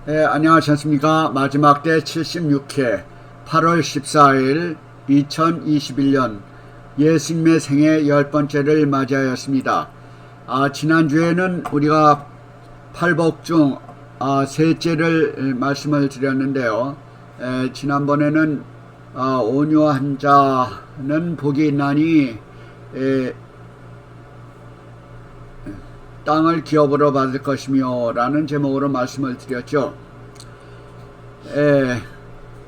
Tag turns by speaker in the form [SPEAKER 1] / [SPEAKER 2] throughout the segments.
[SPEAKER 1] 안녕하셨습니까. 마지막 때 76회 8월 14일 2021년 예수님의 생애 10번째를 맞이하였습니다. 지난주에는 우리가 팔복 중 셋째를 말씀을 드렸는데요. 지난번에는 온유한 자는 복이 있나니 땅을 기업으로 받을 것이며 라는 제목으로 말씀을 드렸죠.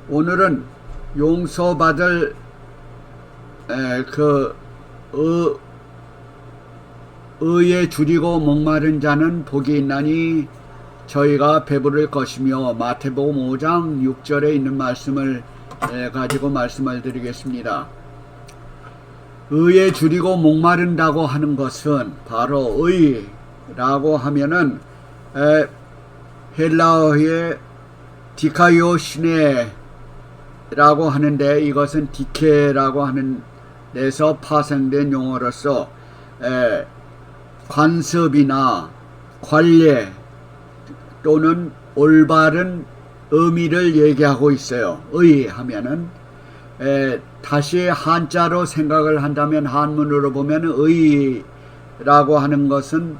[SPEAKER 1] 오늘은 용서받을 의에 줄이고 목마른 자는 복이 있나니 저희가 배부를 것이며 마태복음 5장 6절에 있는 말씀을 가지고 말씀을 드리겠습니다. 의에 줄이고 목마른다고 하는 것은 바로 의라고 하면은 헬라어의 디카이오시네라고 하는데, 이것은 디케라고 하는 데서 파생된 용어로서 관습이나 관례 또는 올바른 의미를 얘기하고 있어요. 의 하면은 다시 한자로 생각을 한다면, 한문으로 보면 의라고 하는 것은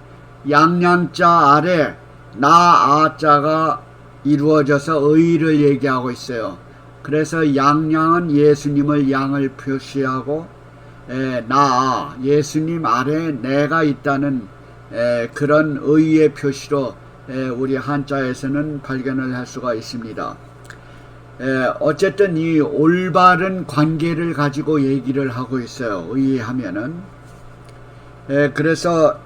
[SPEAKER 1] 양양자 아래 나아자가 이루어져서 의를 얘기하고 있어요. 그래서 양양은 예수님을 양을 표시하고 나 예수님 아래 내가 있다는 그런 의의 표시로 우리 한자에서는 발견을 할 수가 있습니다. 어쨌든 이 올바른 관계를 가지고 얘기를 하고 있어요. 의하면은. 그래서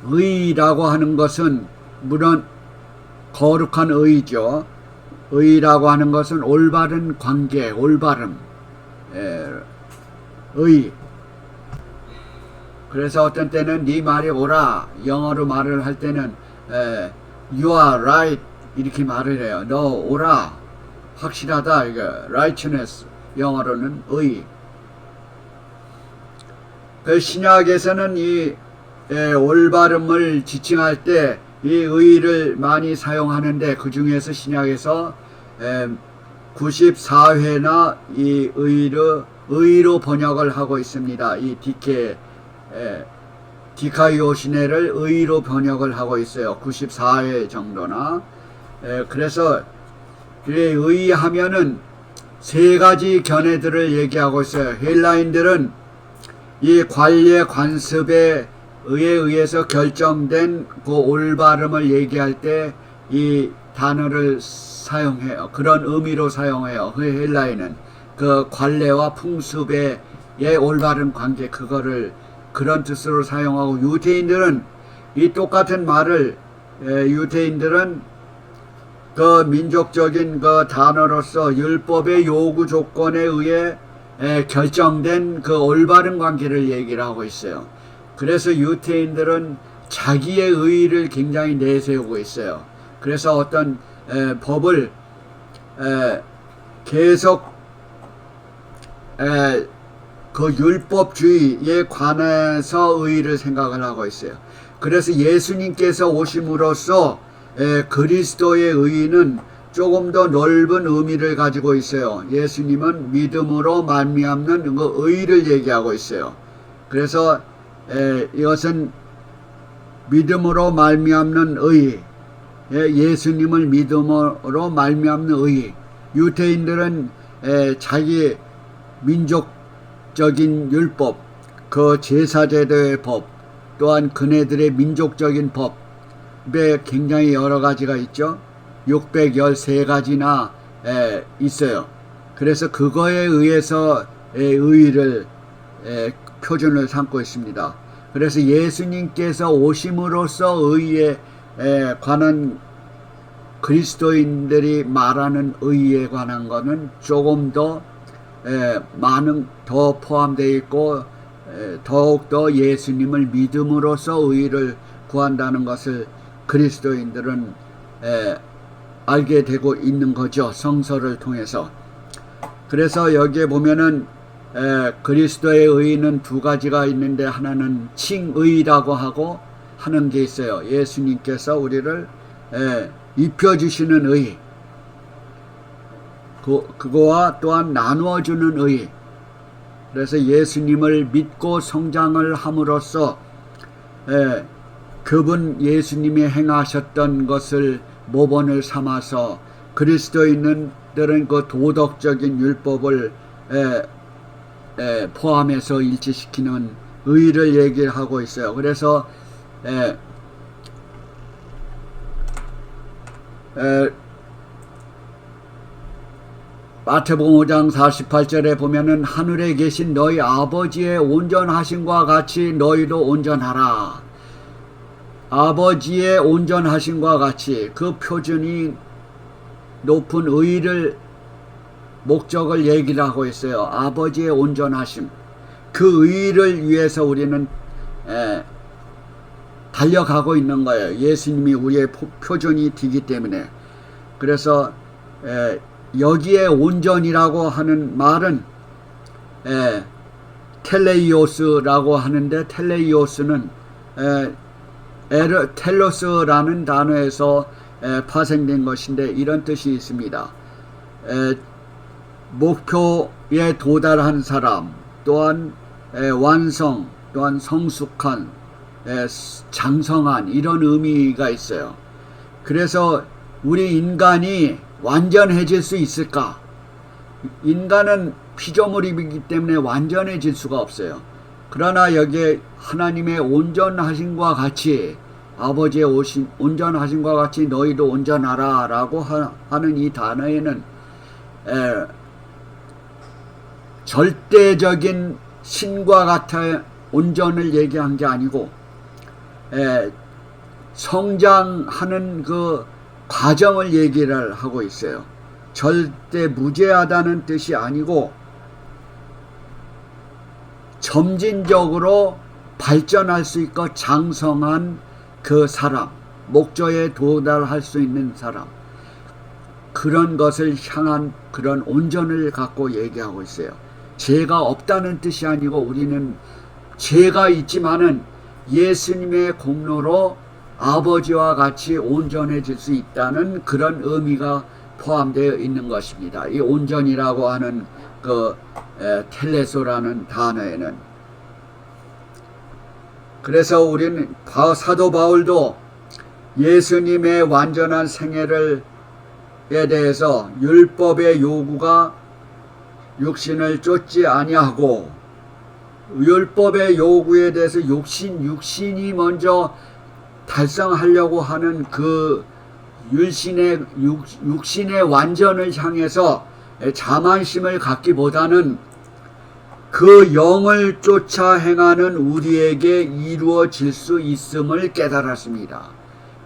[SPEAKER 1] 의라고 하는 것은 물론 거룩한 의죠. 의라고 하는 것은 올바른 관계, 올바름, 의. 그래서 어떤 때는 네 말이 옳아, 영어로 말을 할 때는 you are right 이렇게 말을 해요. 너 옳아, 확실하다, 이거 righteousness, 영어로는 의. 그 신약에서는 이 올바름을 지칭할 때 이 의를 많이 사용하는데, 그 중에서 신약에서 94회나 이 의로 번역을 하고 있습니다. 이 디카이오시네를 의로 번역을 하고 있어요. 94회 정도나. 그래서 의하면은 세 가지 견해들을 얘기하고 있어요. 헬라인들은 이 관례 관습에 의해서 결정된 그 올바름을 얘기할 때 이 단어를 사용해요. 그런 의미로 사용해요. 그 헬라인은 그 관례와 풍습의 올바른 관계, 그거를 그런 뜻으로 사용하고, 유대인들은 이 똑같은 말을 유대인들은 그 민족적인 그 단어로서 율법의 요구 조건에 의해 결정된 그 올바른 관계를 얘기를 하고 있어요. 그래서 유대인들은 자기의 의의를 굉장히 내세우고 있어요. 그래서 어떤 법을 계속 그 율법주의에 관해서 의의를 생각을 하고 있어요. 그래서 예수님께서 오심으로써 그리스도의 의의는 조금 더 넓은 의미를 가지고 있어요. 예수님은 믿음으로 말미암는 그 의의를 얘기하고 있어요. 그래서 이것은 믿음으로 말미암는 의, 예수님을 믿음으로 말미암는 의. 유대인들은 자기 민족적인 율법, 그 제사제도의 법, 또한 그네들의 민족적인 법에 굉장히 여러 가지가 있죠. 613가지나 있어요. 그래서 그거에 의해서 의의를 표준을 삼고 있습니다. 그래서 예수님께서 오심으로써 의에 관한 그리스도인들이 말하는 의에 관한 것은 조금 더 많은 더 포함되어 있고, 더욱더 예수님을 믿음으로써 의를 구한다는 것을 그리스도인들은 알게 되고 있는 거죠. 성서를 통해서. 그래서 여기에 보면은 그리스도의 의는 두 가지가 있는데, 하나는 칭의라고 하고 하는 게 있어요. 예수님께서 우리를 입혀주시는 의, 그거와 또한 나누어주는 의. 그래서 예수님을 믿고 성장을 함으로써 그분 예수님이 행하셨던 것을 모본을 삼아서 그리스도인들은 그 도덕적인 율법을 포함해서 일치시키는 의를 얘기하고 있어요. 그래서 마태복음 5장 48절에 보면은 하늘에 계신 너희 아버지의 온전하심과 같이 너희도 온전하라. 아버지의 온전하심과 같이 그 표준이 높은 의를 목적을 얘기를 하고 있어요. 아버지의 온전하심. 그 의를 위해서 우리는 달려가고 있는 거예요. 예수님이 우리의 표준이 되기 때문에. 그래서 여기에 온전이라고 하는 말은 텔레이오스라고 하는데, 텔레이오스는 텔로스라는 단어에서 파생된 것인데 이런 뜻이 있습니다. 목표에 도달한 사람, 또한 완성, 또한 성숙한, 장성한, 이런 의미가 있어요. 그래서 우리 인간이 완전해질 수 있을까? 인간은 피조물이기 때문에 완전해질 수가 없어요. 그러나 여기에 하나님의 온전하심과 같이, 아버지의 온전하심과 같이 너희도 온전하라 라고 하는 이 단어에는 절대적인 신과 같은 온전을 얘기한 게 아니고 성장하는 그 과정을 얘기를 하고 있어요. 절대 무죄하다는 뜻이 아니고 점진적으로 발전할 수 있고 장성한 그 사람, 목적에 도달할 수 있는 사람, 그런 것을 향한 그런 온전을 갖고 얘기하고 있어요. 죄가 없다는 뜻이 아니고 우리는 죄가 있지만은 예수님의 공로로 아버지와 같이 온전해질 수 있다는 그런 의미가 포함되어 있는 것입니다. 이 온전이라고 하는 그 텔레소라는 단어에는. 그래서 우리는 사도 바울도 예수님의 완전한 생애에 대해서 율법의 요구가 육신을 쫓지 아니하고, 율법의 요구에 대해서 육신이 먼저 달성하려고 하는 그 육신의 완전을 향해서 자만심을 갖기보다는 그 영을 쫓아 행하는 우리에게 이루어질 수 있음을 깨달았습니다.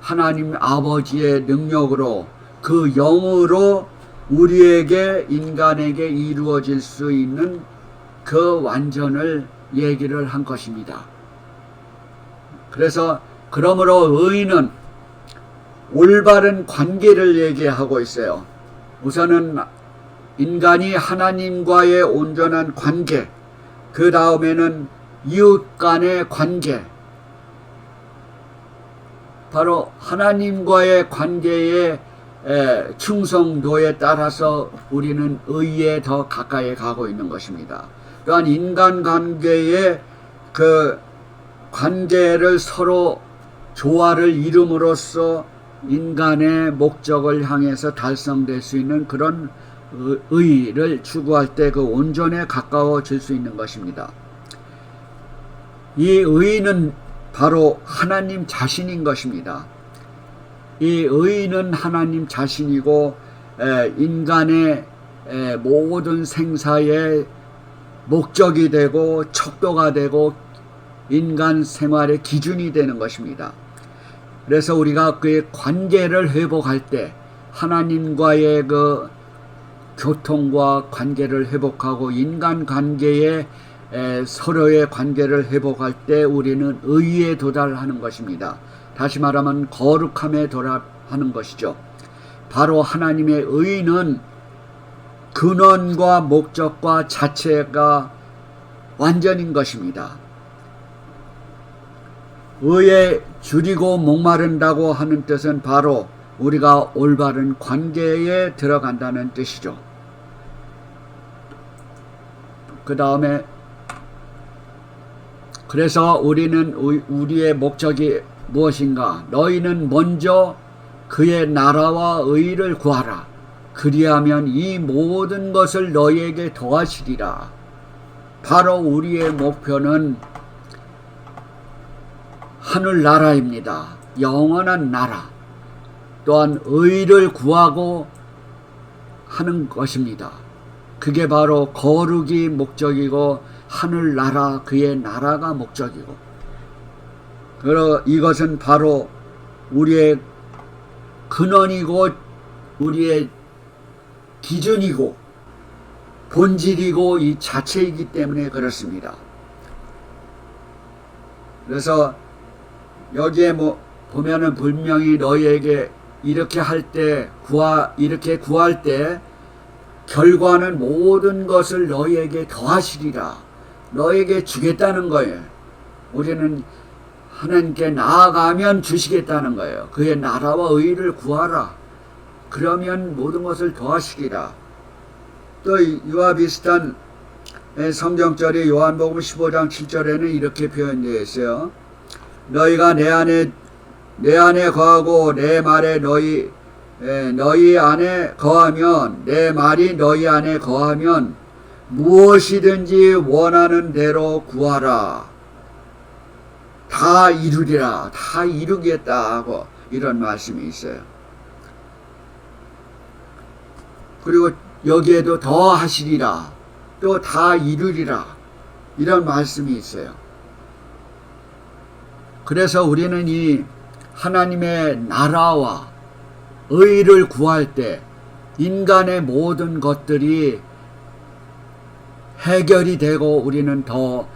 [SPEAKER 1] 하나님 아버지의 능력으로, 그 영으로 우리에게, 인간에게 이루어질 수 있는 그 완전을 얘기를 한 것입니다. 그래서 그러므로 의인은 올바른 관계를 얘기하고 있어요. 우선은 인간이 하나님과의 온전한 관계, 그 다음에는 이웃 간의 관계, 바로 하나님과의 관계의 충성도에 따라서 우리는 의에 더 가까이 가고 있는 것입니다. 또한 인간관계의 그 관계를 서로 조화를 이룸으로써 인간의 목적을 향해서 달성될 수 있는 그런 의를 추구할 때 그 온전에 가까워질 수 있는 것입니다. 이 의는 바로 하나님 자신인 것입니다. 이 의는 하나님 자신이고 인간의 모든 생사의 목적이 되고 척도가 되고 인간 생활의 기준이 되는 것입니다. 그래서 우리가 그의 관계를 회복할 때, 하나님과의 그 교통과 관계를 회복하고 인간 관계에 서로의 관계를 회복할 때 우리는 의에 도달하는 것입니다. 다시 말하면 거룩함에 도달하는 것이죠. 바로 하나님의 의는 근원과 목적과 자체가 완전인 것입니다. 의에 줄이고 목마른다고 하는 뜻은 바로 우리가 올바른 관계에 들어간다는 뜻이죠. 그 다음에 그래서 우리의 목적이 무엇인가? 너희는 먼저 그의 나라와 의를 구하라. 그리하면 이 모든 것을 너희에게 더하시리라. 바로 우리의 목표는 하늘나라입니다. 영원한 나라. 또한 의를 구하고 하는 것입니다. 그게 바로 거룩이 목적이고 하늘나라, 그의 나라가 목적이고, 이것은 바로 우리의 근원이고 우리의 기준이고 본질이고 이 자체이기 때문에 그렇습니다. 그래서 여기에 보면은 분명히 너희에게 이렇게 이렇게 구할 때 결과는 모든 것을 너희에게 더하시리라. 너희에게 주겠다는 거예요. 우리는 하나님께 나아가면 주시겠다는 거예요. 그의 나라와 의를 구하라. 그러면 모든 것을 더하시리라. 또 이와 비슷한 성경절이 요한복음 15장 7절에는 이렇게 표현되어 있어요. 너희가 내 안에 거하고 내 말에 너희 안에 거하면, 내 말이 너희 안에 거하면 무엇이든지 원하는 대로 구하라. 다 이루리라. 다 이루겠다 하고 이런 말씀이 있어요. 그리고 여기에도 더 하시리라. 또 다 이루리라. 이런 말씀이 있어요. 그래서 우리는 이 하나님의 나라와 의를 구할 때 인간의 모든 것들이 해결이 되고 우리는 더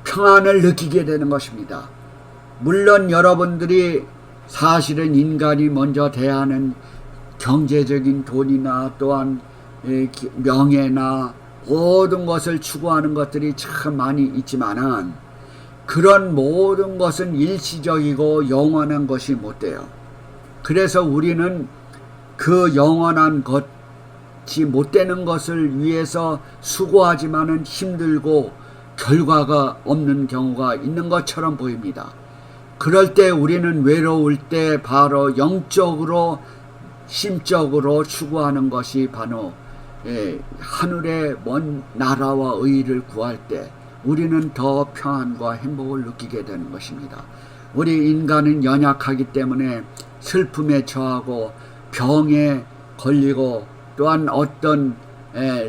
[SPEAKER 1] 평안을 느끼게 되는 것입니다. 물론 여러분들이 사실은 인간이 먼저 대하는 경제적인 돈이나 또한 명예나 모든 것을 추구하는 것들이 참 많이 있지만은 그런 모든 것은 일시적이고 영원한 것이 못 돼요. 그래서 우리는 그 영원한 것이 못 되는 것을 위해서 수고하지만은 힘들고 결과가 없는 경우가 있는 것처럼 보입니다. 그럴 때 우리는 외로울 때 바로 영적으로 심적으로 추구하는 것이 바로 하늘의 먼 나라와 의를 구할 때 우리는 더 평안과 행복을 느끼게 되는 것입니다. 우리 인간은 연약하기 때문에 슬픔에 처하고 병에 걸리고 또한 어떤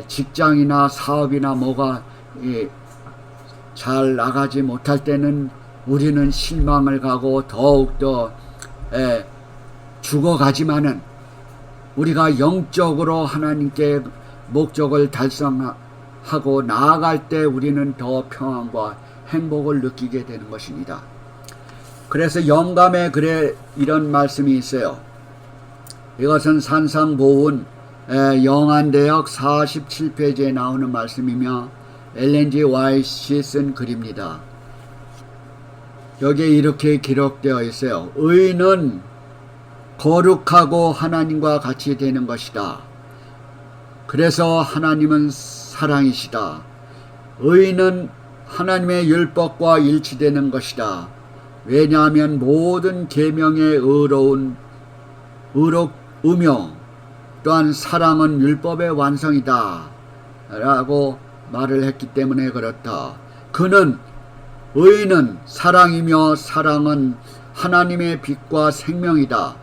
[SPEAKER 1] 직장이나 사업이나 뭐가 잘 나가지 못할 때는 우리는 실망을 가고 더욱더 죽어가지만은 우리가 영적으로 하나님께 목적을 달성하고 나아갈 때 우리는 더 평안과 행복을 느끼게 되는 것입니다. 그래서 영감에 이런 말씀이 있어요. 이것은 산상보훈 영안대역 47페이지에 나오는 말씀이며 엘렌 G. 와이트이 쓴 글입니다. 여기에 이렇게 기록되어 있어요. 의는 거룩하고 하나님과 같이 되는 것이다. 그래서 하나님은 사랑이시다. 의는 하나님의 율법과 일치되는 것이다. 왜냐하면 모든 계명의 의며 또한 사랑은 율법의 완성이다 라고 말을 했기 때문에 그렇다. 의는 사랑이며 사랑은 하나님의 빛과 생명이다.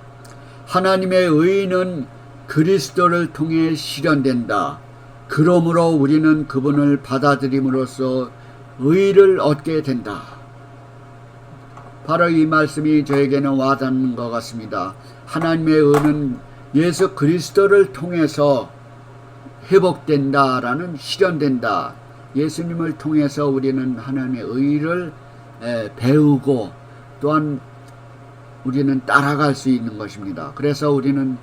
[SPEAKER 1] 하나님의 의는 그리스도를 통해 실현된다. 그러므로 우리는 그분을 받아들임으로써 의를 얻게 된다. 바로 이 말씀이 저에게는 와닿는 것 같습니다. 하나님의 의는 예수 그리스도를 통해서 회복된다라는, 실현된다. 예수님을 통해서 우리는 하나님의 의를 배우고 또한 우리는 따라갈 수 있는 것입니다. 그래서 우리는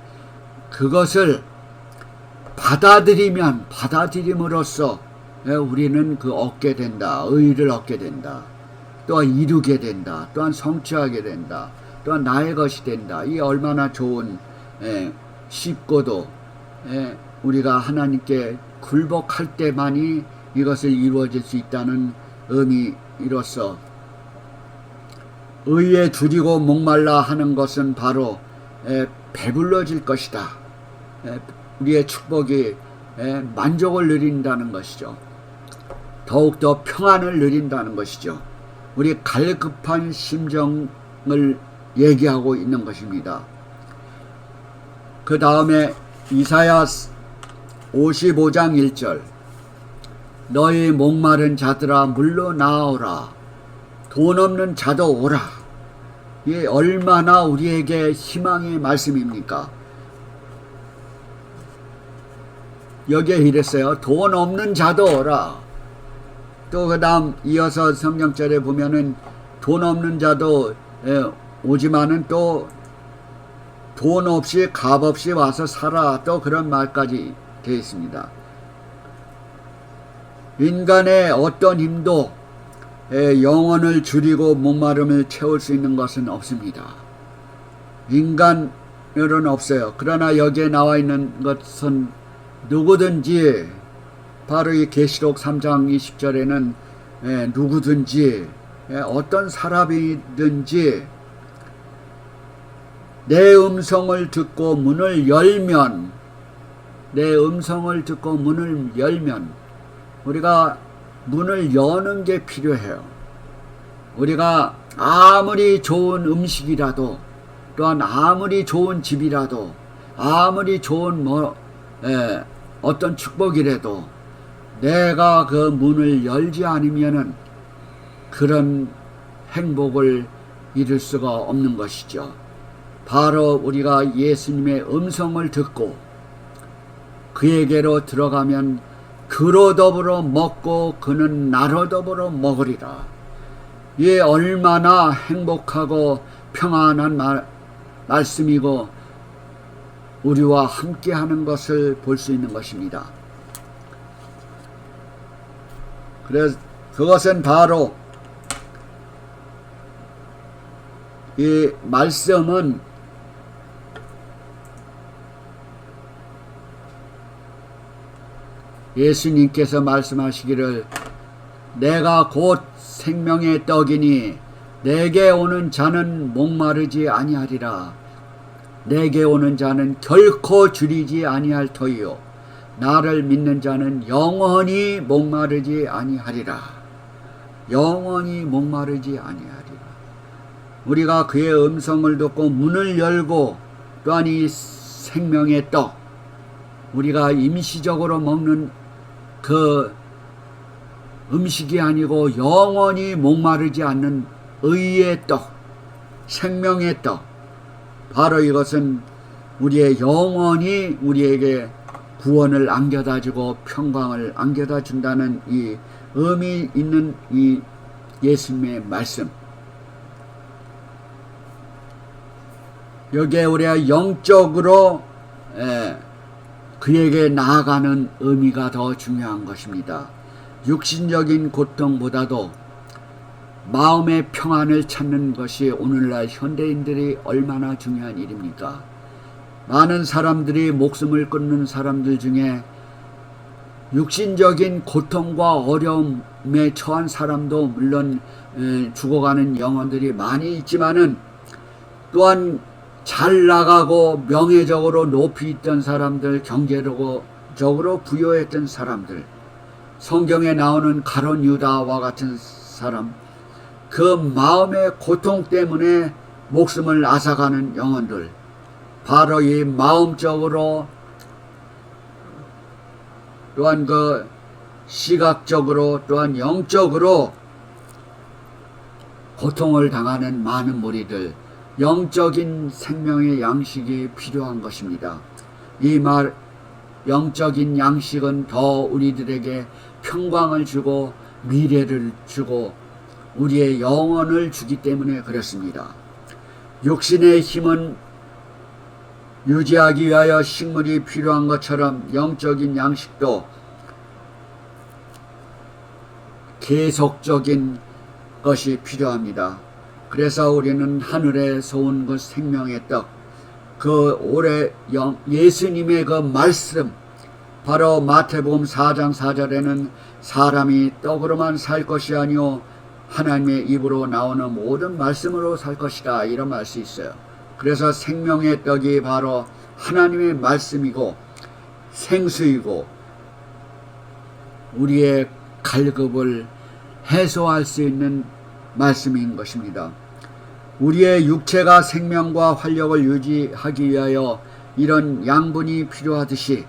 [SPEAKER 1] 그것을 받아들임으로써 우리는 얻게 된다. 의를 얻게 된다. 또한 이루게 된다. 또한 성취하게 된다. 또한 나의 것이 된다. 이 얼마나 좋은 쉽고도 우리가 하나님께 굴복할 때만이 이것을 이루어질 수 있다는 의미로서 의에 줄이고 목말라 하는 것은 바로 배불러질 것이다. 우리의 축복이 만족을 누린다는 것이죠. 더욱더 평안을 누린다는 것이죠. 우리 갈급한 심정을 얘기하고 있는 것입니다. 그 다음에 이사야 55장 1절 너희 목마른 자들아 물러 나오라 돈 없는 자도 오라. 이게 얼마나 우리에게 희망의 말씀입니까? 여기에 이랬어요. 돈 없는 자도 오라. 또 그 다음 이어서 성경절에 보면은 돈 없는 자도 오지만은 또 돈 없이 값 없이 와서 살아. 또 그런 말까지 되어 있습니다. 인간의 어떤 힘도 영혼을 줄이고 목마름을 채울 수 있는 것은 없습니다. 인간으로는 없어요. 그러나 여기에 나와 있는 것은 누구든지 바로 이 계시록 3장 20절에는 누구든지 어떤 사람이든지 내 음성을 듣고 문을 열면 우리가 문을 여는 게 필요해요. 우리가 아무리 좋은 음식이라도 또한 아무리 좋은 집이라도 아무리 좋은 어떤 축복이라도 내가 그 문을 열지 않으면은 그런 행복을 이룰 수가 없는 것이죠. 바로 우리가 예수님의 음성을 듣고 그에게로 들어가면 그로 더불어 먹고 그는 나로 더불어 먹으리라. 이게 얼마나 행복하고 평안한 말씀이고 우리와 함께하는 것을 볼 수 있는 것입니다. 그래서 그것은 바로 이 말씀은 예수님께서 말씀하시기를 내가 곧 생명의 떡이니 내게 오는 자는 목마르지 아니하리라. 내게 오는 자는 결코 줄이지 아니할 터이요 나를 믿는 자는 영원히 목마르지 아니하리라. 영원히 목마르지 아니하리라. 우리가 그의 음성을 듣고 문을 열고 또한 이 생명의 떡 우리가 임시적으로 먹는 그 음식이 아니고 영원히 목마르지 않는 의의 떡, 생명의 떡. 바로 이것은 우리의 영원히 우리에게 구원을 안겨다 주고 평강을 안겨다 준다는 이 의미 있는 이 예수님의 말씀. 여기에 우리가 영적으로 그에게 나아가는 의미가 더 중요한 것입니다. 육신적인 고통보다도 마음의 평안을 찾는 것이 오늘날 현대인들이 얼마나 중요한 일입니까? 많은 사람들이 목숨을 끊는 사람들 중에 육신적인 고통과 어려움에 처한 사람도 물론 죽어가는 영혼들이 많이 있지만은 또한 잘 나가고 명예적으로 높이 있던 사람들, 경제적으로 부유했던 사람들, 성경에 나오는 가룟 유다와 같은 사람, 그 마음의 고통 때문에 목숨을 앗아가는 영혼들, 바로 이 마음적으로 또한 그 시각적으로 또한 영적으로 고통을 당하는 많은 무리들, 영적인 생명의 양식이 필요한 것입니다. 이 영적인 양식은 더 우리들에게 평강을 주고 미래를 주고 우리의 영혼을 주기 때문에 그렇습니다. 육신의 힘은 유지하기 위하여 식물이 필요한 것처럼 영적인 양식도 계속적인 것이 필요합니다. 그래서 우리는 하늘에서 온 그 생명의 떡, 그 올해 예수님의 그 말씀, 바로 마태복음 4장 4절에는 사람이 떡으로만 살 것이 아니요 하나님의 입으로 나오는 모든 말씀으로 살 것이다, 이런 말씀이 있어요. 그래서 생명의 떡이 바로 하나님의 말씀이고 생수이고 우리의 갈급을 해소할 수 있는 말씀인 것입니다. 우리의 육체가 생명과 활력을 유지하기 위하여 이런 양분이 필요하듯이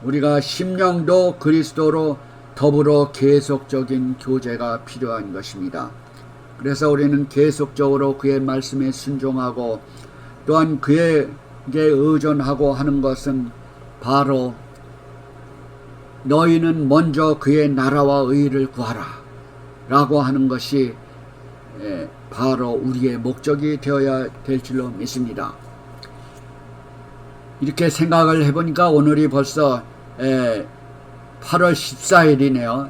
[SPEAKER 1] 우리가 심령도 그리스도로 더불어 계속적인 교제가 필요한 것입니다. 그래서 우리는 계속적으로 그의 말씀에 순종하고 또한 그에게 의존하고 하는 것은 바로 너희는 먼저 그의 나라와 의를 구하라 라고 하는 것이 바로 우리의 목적이 되어야 될 줄로 믿습니다. 이렇게 생각을 해보니까 오늘이 벌써 8월 14일이네요.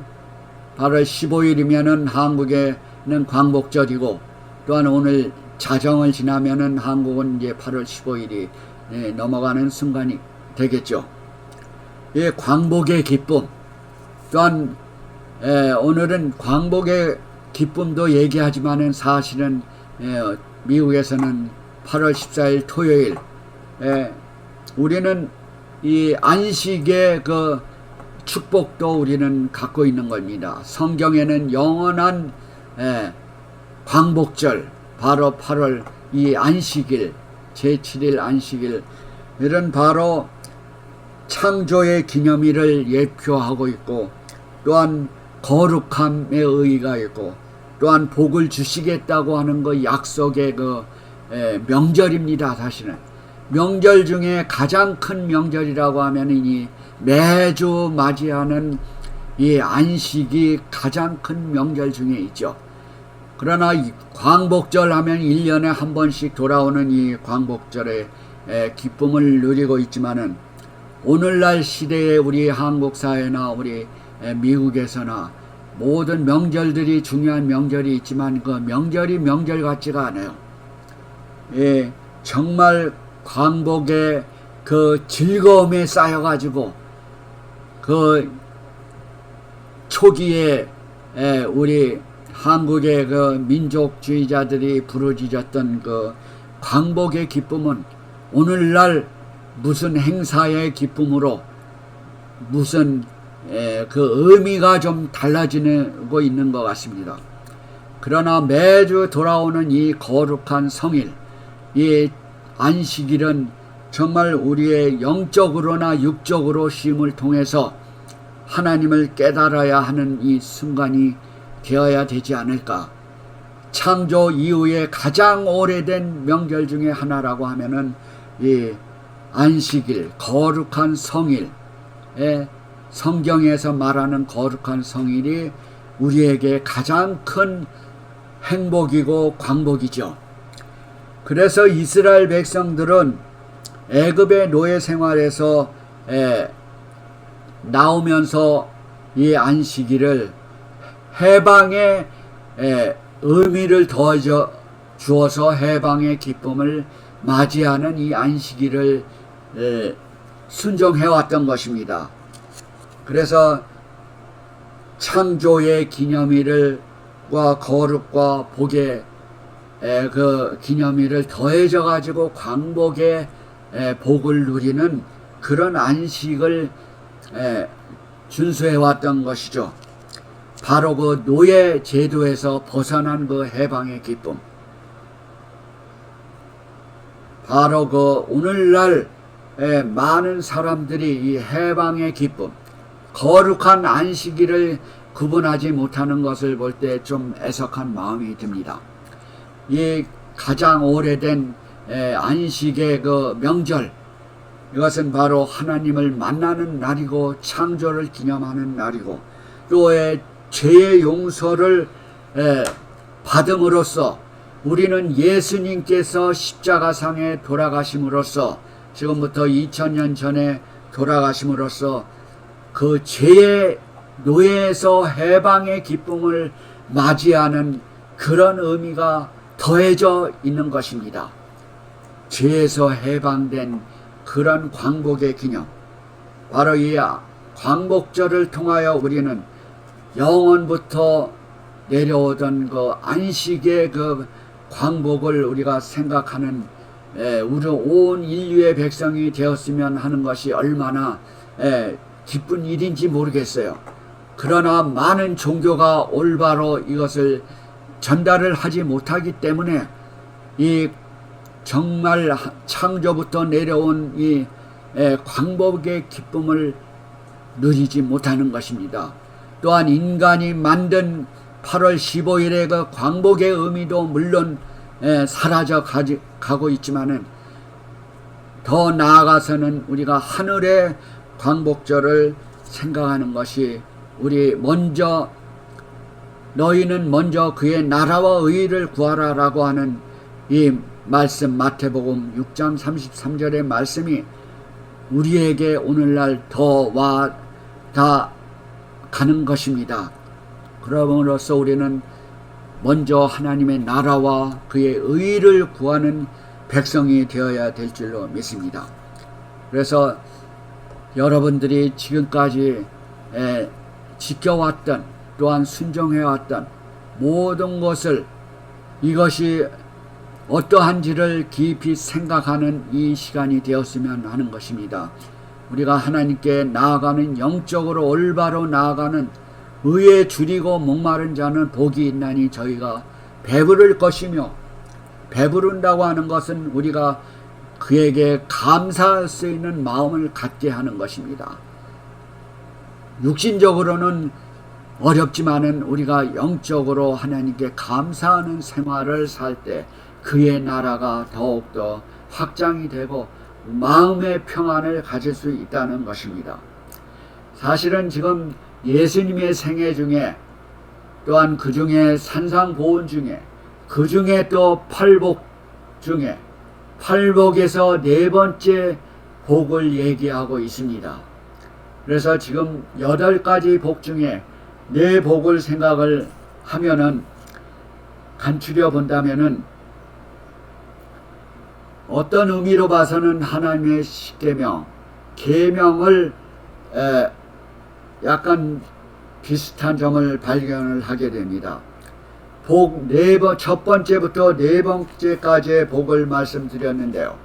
[SPEAKER 1] 8월 15일이면은 한국에는 광복절이고 또한 오늘 자정을 지나면은 한국은 이제 8월 15일이 넘어가는 순간이 되겠죠. 이 광복의 기쁨, 또한 오늘은 광복의 기쁨도 얘기하지만은 사실은 미국에서는 8월 14일 토요일 우리는 이 안식의 그 축복도 우리는 갖고 있는 겁니다. 성경에는 영원한 광복절, 바로 8월 이 안식일, 제7일 안식일, 이런 바로 창조의 기념일을 예표하고 있고 또한 거룩함의 의의가 있고 또한 복을 주시겠다고 하는 그 약속의 그 명절입니다. 사실은 명절 중에 가장 큰 명절이라고 하면 이 매주 맞이하는 이 안식이 가장 큰 명절 중에 있죠. 그러나 광복절 하면 1년에 한 번씩 돌아오는 이 광복절의 기쁨을 누리고 있지만은 오늘날 시대에 우리 한국 사회나 우리 미국에서나 모든 명절들이 중요한 명절이 있지만 그 명절이 명절 같지가 않아요. 정말 광복의 그 즐거움에 쌓여가지고 그 초기에 우리 한국의 그 민족주의자들이 부르짖었던 그 광복의 기쁨은 오늘날 무슨 행사의 기쁨으로 무슨 그 의미가 좀 달라지고 있는 것 같습니다. 그러나 매주 돌아오는 이 거룩한 성일, 이 안식일은 정말 우리의 영적으로나 육적으로 쉼을 통해서 하나님을 깨달아야 하는 이 순간이 되어야 되지 않을까. 창조 이후에 가장 오래된 명절 중에 하나라고 하면은 이 안식일, 거룩한 성일, 성경에서 말하는 거룩한 성일이 우리에게 가장 큰 행복이고 광복이죠. 그래서 이스라엘 백성들은 애굽의 노예 생활에서 나오면서 이 안식일을 해방의 의미를 더해 주어서 해방의 기쁨을 맞이하는 이 안식일을 순종해왔던 것입니다. 그래서 창조의 기념일과 거룩과 복의 그 기념일을 더해져 가지고 광복의 복을 누리는 그런 안식을 준수해왔던 것이죠. 바로 그 노예 제도에서 벗어난 그 해방의 기쁨, 바로 그 오늘날 많은 사람들이 이 해방의 기쁨, 거룩한 안식일을 구분하지 못하는 것을 볼 때 좀 애석한 마음이 듭니다. 이 가장 오래된 안식의 그 명절, 이것은 바로 하나님을 만나는 날이고 창조를 기념하는 날이고 또 죄의 용서를 받음으로써 우리는 예수님께서 십자가상에 돌아가심으로써 지금부터 2000년 전에 돌아가심으로써 그 죄의 노예에서 해방의 기쁨을 맞이하는 그런 의미가 더해져 있는 것입니다. 죄에서 해방된 그런 광복의 기념, 바로 이 광복절을 통하여 우리는 영원부터 내려오던 그 안식의 그 광복을 우리가 생각하는 우리 온 인류의 백성이 되었으면 하는 것이 얼마나 기쁜 일인지 모르겠어요. 그러나 많은 종교가 올바로 이것을 전달을 하지 못하기 때문에 이 정말 창조부터 내려온 이 광복의 기쁨을 누리지 못하는 것입니다. 또한 인간이 만든 8월 15일의 그 광복의 의미도 물론 사라져 가고 있지만은 더 나아가서는 우리가 하늘의 광복절을 생각하는 것이 우리 먼저 너희는 먼저 그의 나라와 의를 구하라 라고 하는 이 말씀, 마태복음 6장 33절의 말씀이 우리에게 오늘날 더 와 다 가는 것입니다. 그러므로써 우리는 먼저 하나님의 나라와 그의 의를 구하는 백성이 되어야 될 줄로 믿습니다. 그래서 여러분들이 지금까지 지켜왔던, 또한 순종해왔던 모든 것을, 이것이 어떠한지를 깊이 생각하는 이 시간이 되었으면 하는 것입니다. 우리가 하나님께 나아가는, 영적으로 올바로 나아가는 의에 줄이고 목마른 자는 복이 있나니 저희가 배부를 것이며, 배부른다고 하는 것은 우리가 그에게 감사할 수 있는 마음을 갖게 하는 것입니다. 육신적으로는 어렵지만은 우리가 영적으로 하나님께 감사하는 생활을 살 때 그의 나라가 더욱더 확장이 되고 마음의 평안을 가질 수 있다는 것입니다. 사실은 지금 예수님의 생애 중에, 또한 그 중에 산상보훈 중에, 그 중에 또 팔복 중에, 팔복에서 네 번째 복을 얘기하고 있습니다. 그래서 지금 8가지 복 중에 네 복을 생각을 하면은, 간추려 본다면은, 어떤 의미로 봐서는 하나님의 십계명, 계명을 약간 비슷한 점을 발견을 하게 됩니다. 복 첫 번째부터 네 번째까지의 복을 말씀드렸는데요.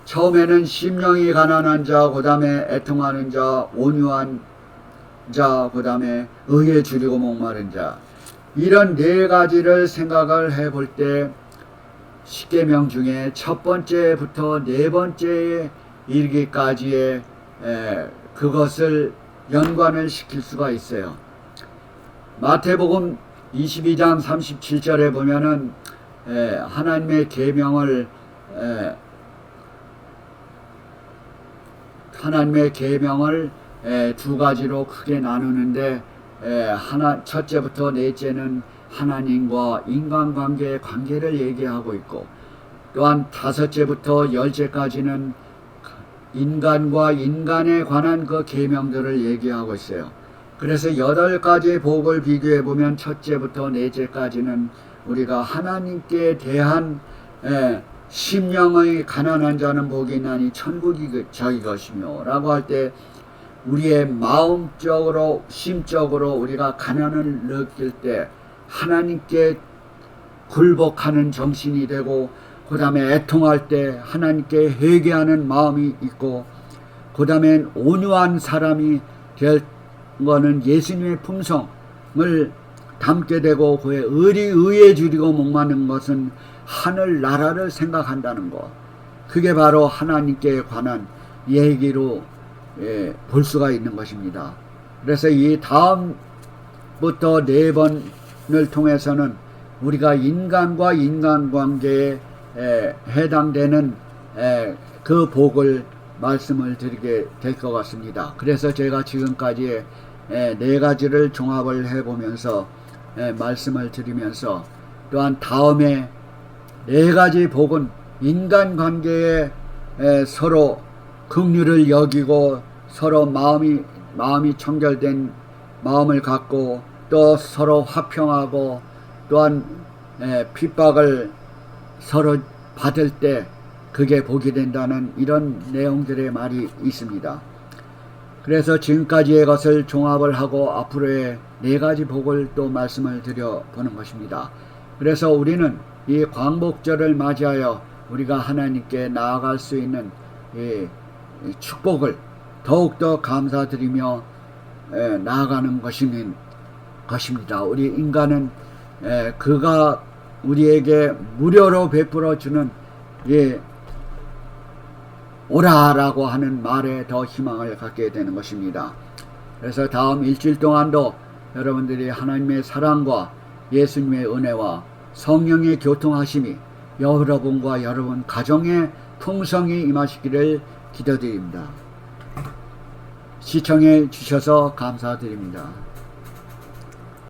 [SPEAKER 1] 처음에는 심령이 가난한 자, 그 다음에 애통하는 자, 온유한 자, 그 다음에 의에 줄이고 목마른 자, 이런 네 가지를 생각을 해볼 때 십계명 중에 첫 번째부터 네 번째에 이르기까지의 그것을 연관을 시킬 수가 있어요. 마태복음 22장 37절에 보면은 하나님의 계명을 두 가지로 크게 나누는데, 첫째부터 넷째는 하나님과 인간관계의 관계를 얘기하고 있고, 또한 5째부터 10째까지는 인간과 인간에 관한 그 계명들을 얘기하고 있어요. 그래서 8가지 복을 비교해 보면 첫째부터 넷째까지는 우리가 하나님께 대한 심령의 가난한 자는 복이 나니 천국이 저희 것이며 라고 할 때, 우리의 마음적으로 심적으로 우리가 가난을 느낄 때 하나님께 굴복하는 정신이 되고, 그 다음에 애통할 때 하나님께 회개하는 마음이 있고, 그 다음에 온유한 사람이 될 거는 예수님의 품성을 담게 되고, 그의 의에 줄이고 목마른 것은 하늘 나라를 생각한다는 것, 그게 바로 하나님께 관한 얘기로 볼 수가 있는 것입니다. 그래서 이 다음부터 네 번을 통해서는 우리가 인간과 인간관계에 해당되는 그 복을 말씀을 드리게 될 것 같습니다. 그래서 제가 지금까지 네 가지를 종합을 해보면서 말씀을 드리면서, 또한 다음에 네 가지 복은 인간관계에 서로 긍휼을 여기고 서로 마음이 청결된 마음을 갖고, 또 서로 화평하고 또한 핍박을 서로 받을 때 그게 복이 된다는 이런 내용들의 말이 있습니다. 그래서 지금까지의 것을 종합을 하고 앞으로의 4가지 복을 또 말씀을 드려보는 것입니다. 그래서 우리는 이 광복절을 맞이하여 우리가 하나님께 나아갈 수 있는 이 축복을 더욱더 감사드리며 나아가는 것입니다. 우리 인간은 그가 우리에게 무료로 베풀어 주는 오라라고 하는 말에 더 희망을 갖게 되는 것입니다. 그래서 다음 일주일 동안도 여러분들이 하나님의 사랑과 예수님의 은혜와 성령의 교통하심이 여러분과 여러분 가정에 풍성히 임하시기를 기도드립니다. 시청해 주셔서 감사드립니다.